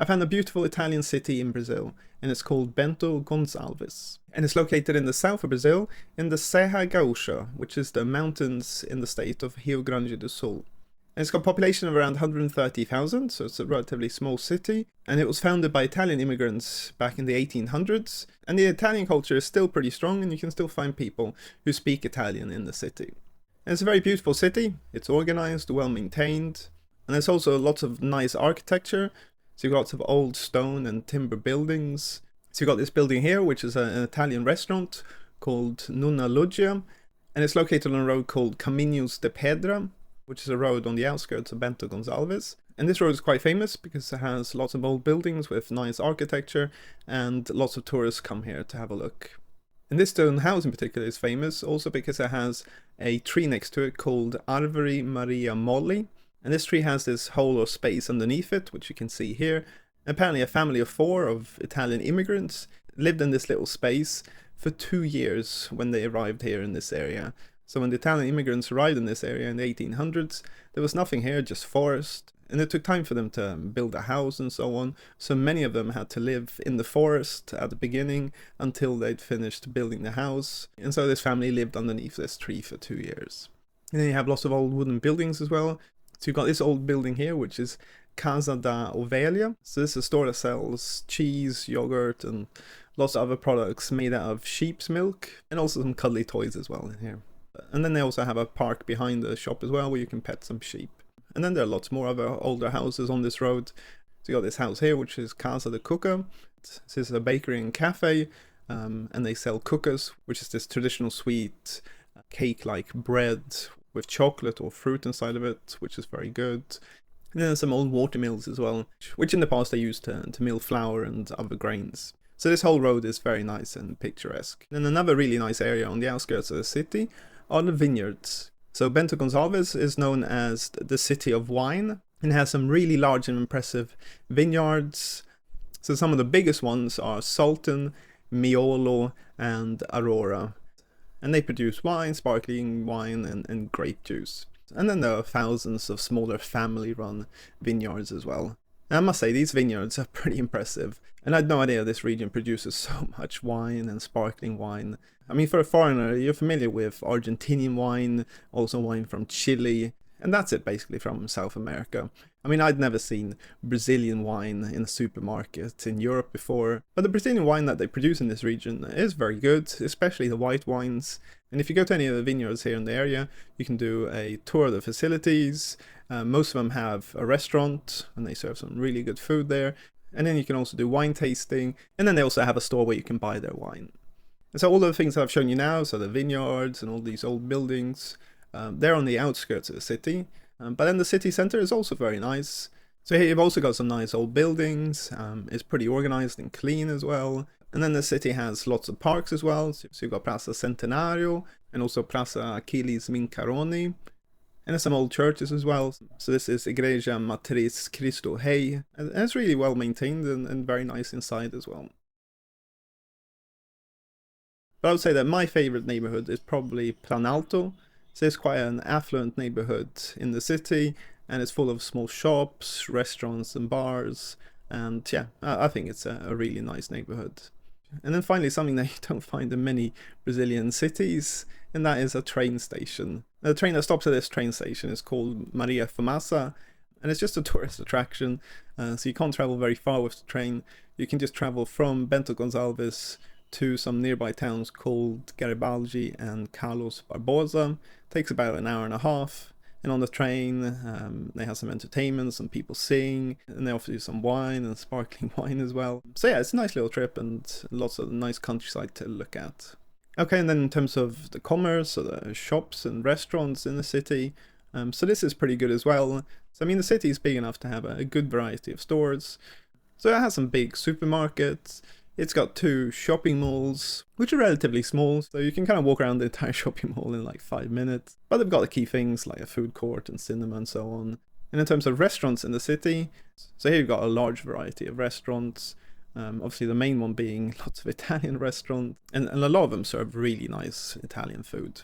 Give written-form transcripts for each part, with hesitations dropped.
I found a beautiful Italian city in Brazil, and it's called Bento Gonçalves. And it's located in the south of Brazil, in the Serra Gaúcha, which is the mountains in the state of Rio Grande do Sul. And it's got a population of around 130,000, so it's a relatively small city. And it was founded by Italian immigrants back in the 1800s. And the Italian culture is still pretty strong, and you can still find people who speak Italian in the city. And it's a very beautiful city. It's organized, well maintained, and there's also lots of nice architecture. So you've got lots of old stone and timber buildings. So you've got this building here, which is an Italian restaurant called Nuna Loggia, and it's located on a road called Caminhos de Pedra, which is a road on the outskirts of Bento Gonçalves. And this road is quite famous because it has lots of old buildings with nice architecture, and lots of tourists come here to have a look. And this stone house in particular is famous also because it has a tree next to it called Arvore Maria Molli. And this tree has this hole or space underneath it, which you can see here. Apparently a family of 4 of Italian immigrants lived in this little space for 2 years when they arrived here in this area. So when the Italian immigrants arrived in this area in the 1800s, there was nothing here, just forest. And it took time for them to build a house and so on. So many of them had to live in the forest at the beginning until they'd finished building the house. And so this family lived underneath this tree for 2 years. And then you have lots of old wooden buildings as well. So you've got this old building here, which is Casa da Ovelha. So this is a store that sells cheese, yogurt, and lots of other products made out of sheep's milk, and also some cuddly toys as well in here. And then they also have a park behind the shop as well, where you can pet some sheep. And then there are lots more other older houses on this road. So you got this house here, which is Casa de Cuca. This is a bakery and cafe, and they sell cucas, which is this traditional sweet cake-like bread with chocolate or fruit inside of it, which is very good. And then there's some old water mills as well, which in the past they used to mill flour and other grains. So this whole road is very nice and picturesque. And another really nice area on the outskirts of the city are the vineyards. So Bento Gonçalves is known as the city of wine, and has some really large and impressive vineyards. So some of the biggest ones are Sultan, Miolo, and Aurora. And they produce wine, sparkling wine, and grape juice. And then there are thousands of smaller family-run vineyards as well. And I must say, these vineyards are pretty impressive. And I had no idea this region produces so much wine and sparkling wine. I mean, for a foreigner, you're familiar with Argentinian wine, also wine from Chile, and that's it basically from South America. I mean, I'd never seen Brazilian wine in a supermarket in Europe before, but the Brazilian wine that they produce in this region is very good, especially the white wines. And if you go to any of the vineyards here in the area, you can do a tour of the facilities. Most of them have a restaurant, and they serve some really good food there. And then you can also do wine tasting, and then they also have a store where you can buy their wine. And so all the things that I've shown you now, so the vineyards and all these old buildings, they're on the outskirts of the city. But then the city centre is also very nice. So here you've also got some nice old buildings. It's pretty organised and clean as well. And then the city has lots of parks as well. So you've got Praça Centenário and also Praça Achilles Mincaroni. And there's some old churches as well. So this is Igreja Matriz Cristo Rei. And it's really well maintained and very nice inside as well. But I would say that my favourite neighbourhood is probably Planalto. So it's quite an affluent neighbourhood in the city, and it's full of small shops, restaurants and bars, and yeah, I think it's a really nice neighbourhood. And then finally, something that you don't find in many Brazilian cities, and that is a train station. The train that stops at this train station is called Maria Fumaça, and it's just a tourist attraction, so you can't travel very far with the train. You can just travel from Bento Gonçalves to some nearby towns called Garibaldi and Carlos Barbosa. Takes about an hour and a half, and on the train they have some entertainment, some people sing, and they offer you some wine and sparkling wine as well. So yeah, it's a nice little trip and lots of nice countryside to look at. Okay, and then in terms of the commerce, or the shops and restaurants in the city, so this is pretty good as well. So I mean, the city is big enough to have a good variety of stores. So it has some big supermarkets. It's got 2 shopping malls, which are relatively small, so you can kind of walk around the entire shopping mall in like 5 minutes. But they've got the key things like a food court and cinema and so on. And in terms of restaurants in the city, so here you've got a large variety of restaurants. Obviously the main one being lots of Italian restaurants, and a lot of them serve really nice Italian food.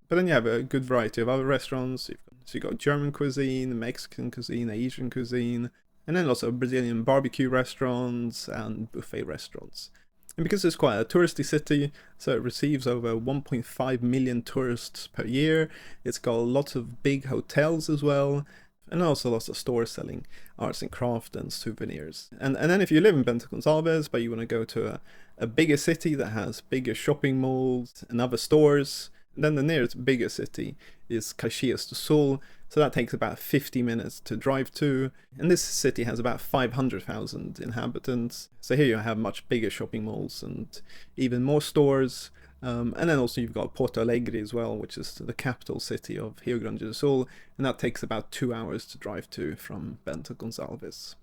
But then you have a good variety of other restaurants. So you've got German cuisine, Mexican cuisine, Asian cuisine. and then lots of Brazilian barbecue restaurants and buffet restaurants. And because it's quite a touristy city, so it receives over 1.5 million tourists per year, it's got lots of big hotels as well, and also lots of stores selling arts and craft and souvenirs. And then if you live in Bento Gonçalves, but you want to go to a bigger city that has bigger shopping malls and other stores, then the nearest bigger city is Caxias do Sul, so that takes about 50 minutes to drive to, and this city has about 500,000 inhabitants. So here you have much bigger shopping malls and even more stores. And then also you've got Porto Alegre as well, which is the capital city of Rio Grande do Sul, and that takes about 2 hours to drive to from Bento Gonçalves.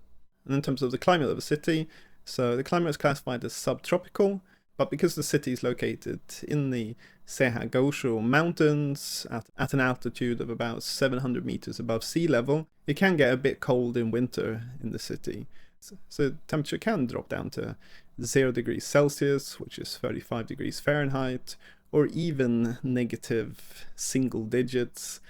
And in terms of the climate of the city, so the climate is classified as subtropical, but because the city is located in the Serra Gaúcho mountains at an altitude of about 700 meters above sea level, it can get a bit cold in winter in the city. So temperature can drop down to 0 degrees Celsius, which is 35 degrees Fahrenheit, or even negative single digits.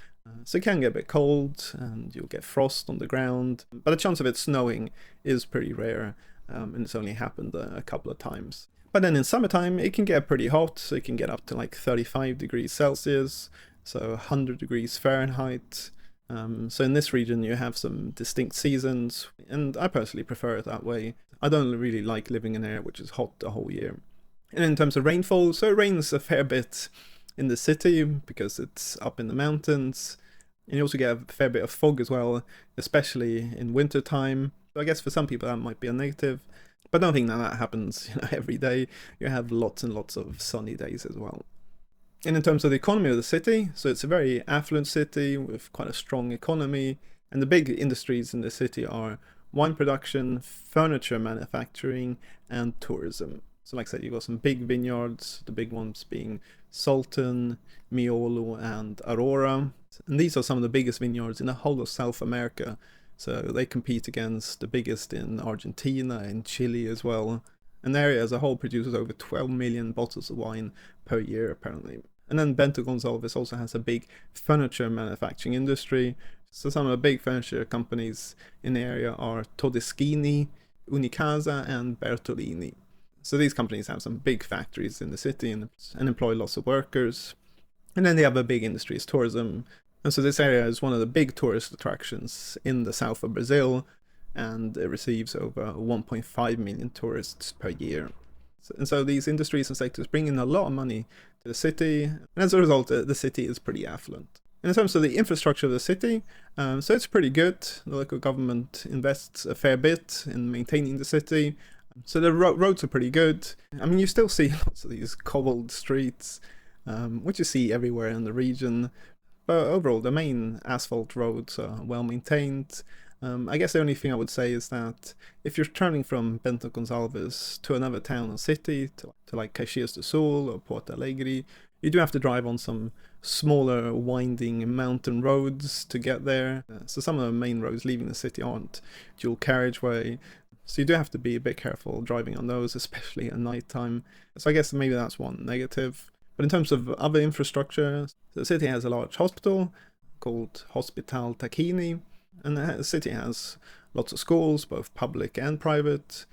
So it can get a bit cold and you'll get frost on the ground, but the chance of it snowing is pretty rare, and it's only happened a couple of times. But then in summertime, it can get pretty hot, so it can get up to like 35 degrees Celsius, so 100 degrees Fahrenheit. So in this region, you have some distinct seasons, and I personally prefer it that way. I don't really like living in an area which is hot the whole year. And in terms of rainfall, so it rains a fair bit in the city because it's up in the mountains. And you also get a fair bit of fog as well, especially in winter time. So I guess for some people that might be a negative. But I don't think that happens every day. You have lots and lots of sunny days as well. And in terms of the economy of the city, so it's a very affluent city with quite a strong economy. And the big industries in the city are wine production, furniture manufacturing, and tourism. So like I said, you've got some big vineyards, the big ones being Sultan, Miolo, and Aurora. And these are some of the biggest vineyards in the whole of South America. So they compete against the biggest in Argentina and Chile as well. And the area as a whole produces over 12 million bottles of wine per year, apparently. And then Bento Gonçalves also has a big furniture manufacturing industry. So some of the big furniture companies in the area are Todeschini, Unicasa, and Bertolini. So these companies have some big factories in the city and employ lots of workers. And then the other big industry is tourism. And so this area is one of the big tourist attractions in the south of Brazil, and it receives over 1.5 million tourists per year. And so these industries and sectors bring in a lot of money to the city, and as a result, the city is pretty affluent. And in terms of the infrastructure of the city, so it's pretty good. The local government invests a fair bit in maintaining the city. So the roads are pretty good. I mean, you still see lots of these cobbled streets, which you see everywhere in the region. But overall, the main asphalt roads are well maintained. I guess the only thing I would say is that if you're traveling from Bento Gonçalves to another town or city, to like Caxias do Sul or Porto Alegre, you do have to drive on some smaller, winding mountain roads to get there. So some of the main roads leaving the city aren't dual carriageway. So you do have to be a bit careful driving on those, especially at night time. So I guess maybe that's one negative. But in terms of other infrastructure, the city has a large hospital called Hospital Tacchini, and the city has lots of schools, both public and private.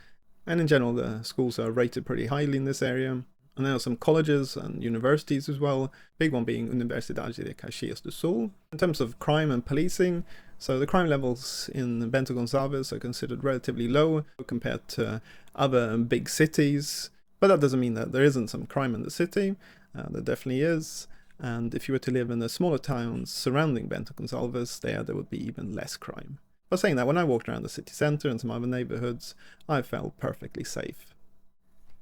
And in general, the schools are rated pretty highly in this area. And there are some colleges and universities as well, big one being Universidade de Caxias do Sul. In terms of crime and policing, so the crime levels in Bento Gonçalves are considered relatively low compared to other big cities. But that doesn't mean that there isn't some crime in the city. There definitely is. And if you were to live in the smaller towns surrounding Bento Gonçalves, there would be even less crime. But saying that, when I walked around the city centre and some other neighbourhoods, I felt perfectly safe.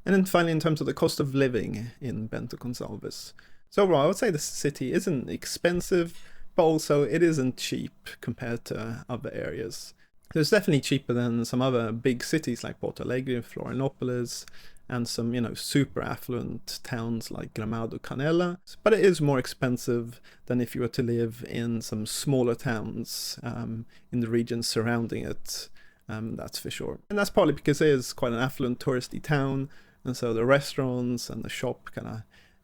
And then finally, in terms of the cost of living in Bento Gonçalves. So overall, I would say the city isn't expensive, but also it isn't cheap compared to other areas. So it's definitely cheaper than some other big cities like Porto Alegre, Florianópolis, and some, super affluent towns like Gramado, Canela. But it is more expensive than if you were to live in some smaller towns in the region surrounding it, that's for sure. And that's partly because it is quite an affluent touristy town, and so the restaurants and the shop kind of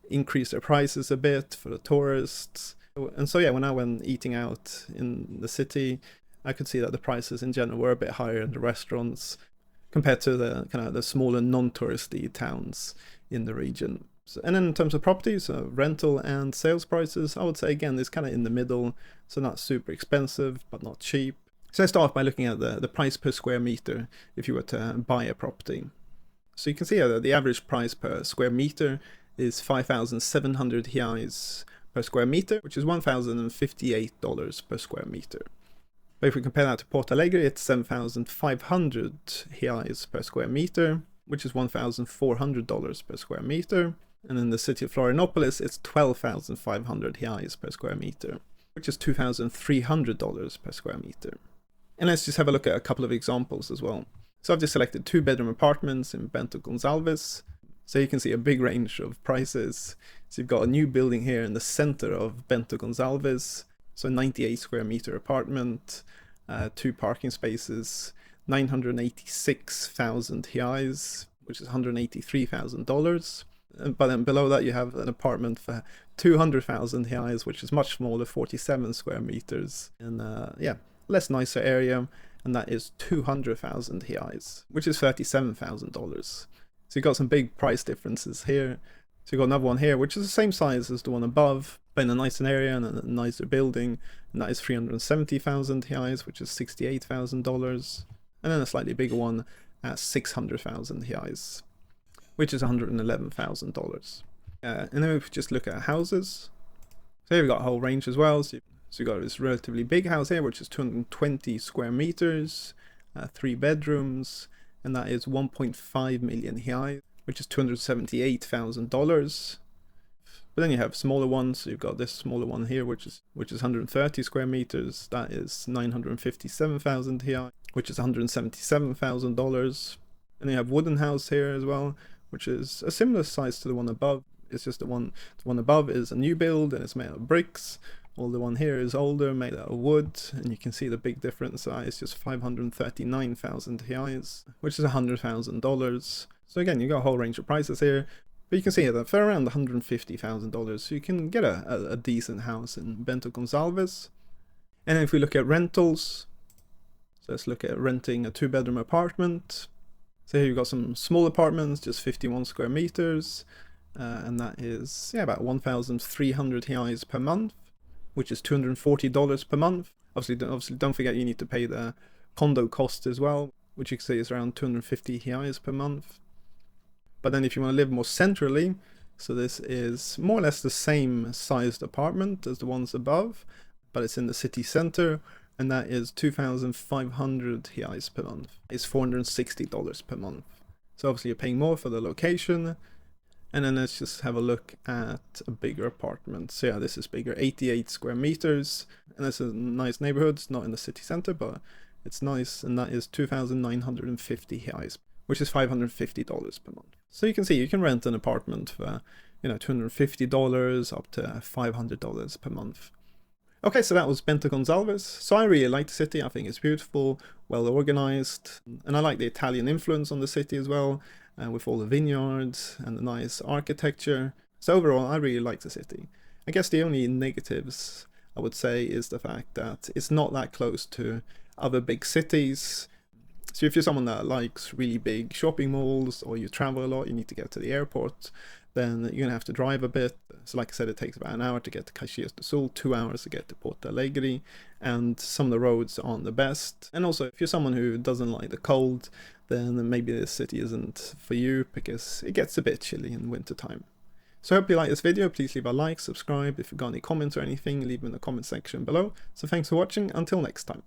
increase their prices a bit for the tourists. And so yeah, when I went eating out in the city, I could see that the prices in general were a bit higher in the restaurants compared to the kind of the smaller non-touristy towns in the region. So, and then in terms of properties, rental and sales prices, I would say again it's kind of in the middle, so not super expensive but not cheap. So let's start off by looking at the price per square meter if you were to buy a property. So you can see that the average price per square meter is 5,700 reais per square meter, which is $1,058 per square meter. But if we compare that to Porto Alegre, it's 7,500 reais per square meter, which is $1,400 per square meter. And in the city of Florianopolis, it's 12,500 reais per square meter, which is $2,300 per square meter. And let's just have a look at a couple of examples as well. So I've just selected 2-bedroom apartments in Bento Gonçalves. So you can see a big range of prices. So you've got a new building here in the center of Bento Gonçalves. So 98 square meter apartment, 2 parking spaces, 986,000 reais, which is $183,000. But then below that you have an apartment for 200,000 reais, which is much smaller, 47 square meters, and less nicer area, and that is 200,000 reais, which is $37,000. So you've got some big price differences here. So you've got another one here, which is the same size as the one above, but in a nicer area and a nicer building, and that is 370,000 reais, which is $68,000, and then a slightly bigger one at 600,000 reais, which is $111,000. And then if we just look at houses, so here we've got a whole range as well. So you've got this relatively big house here, which is 220 square meters, 3 bedrooms, and that is 1.5 million reais, which is $278,000. But then you have smaller ones. So you've got this smaller one here, which is 130 square meters. That is 957,000 reais, which is $177,000. And then you have wooden house here as well, which is a similar size to the one above. It's just the one above is a new build and it's made of bricks. While the one here is older, made out of wood, and you can see the big difference. It's just 539,000 reais, which is $100,000. So again, you got a whole range of prices here, but you can see that for around $150,000, you can get a decent house in Bento Gonçalves. And if we look at rentals, so let's look at renting a 2-bedroom apartment. So here you've got some small apartments, just 51 square meters, and that is about 1,300 reais per month, which is $240 per month. Obviously, don't forget you need to pay the condo cost as well, which you can see is around 250 reais per month. But then if you want to live more centrally, so this is more or less the same sized apartment as the ones above, but it's in the city center, and that is 2,500 reais per month. It's $460 per month. So obviously you're paying more for the location. And then let's just have a look at a bigger apartment. So yeah, this is bigger, 88 square meters, and it's a nice neighborhood. It's not in the city center, but it's nice, and that is 2,950 reais, which is $550 per month. So you can see you can rent an apartment for $250 up to $500 per month. Okay, so that was Bento Gonçalves. So I really like the city. I think it's beautiful, well organized, and I like the Italian influence on the city as well, with all the vineyards and the nice architecture. So overall, I really like the city. I guess the only negatives I would say is the fact that it's not that close to other big cities. So if you're someone that likes really big shopping malls, or you travel a lot, you need to get to the airport, then you're going to have to drive a bit. So like I said, it takes about an hour to get to Caxias do Sul, 2 hours to get to Porto Alegre, and some of the roads aren't the best. And also, if you're someone who doesn't like the cold, then maybe this city isn't for you, because it gets a bit chilly in winter time. So I hope you like this video. Please leave a like, subscribe. If you've got any comments or anything, leave them in the comment section below. So thanks for watching. Until next time.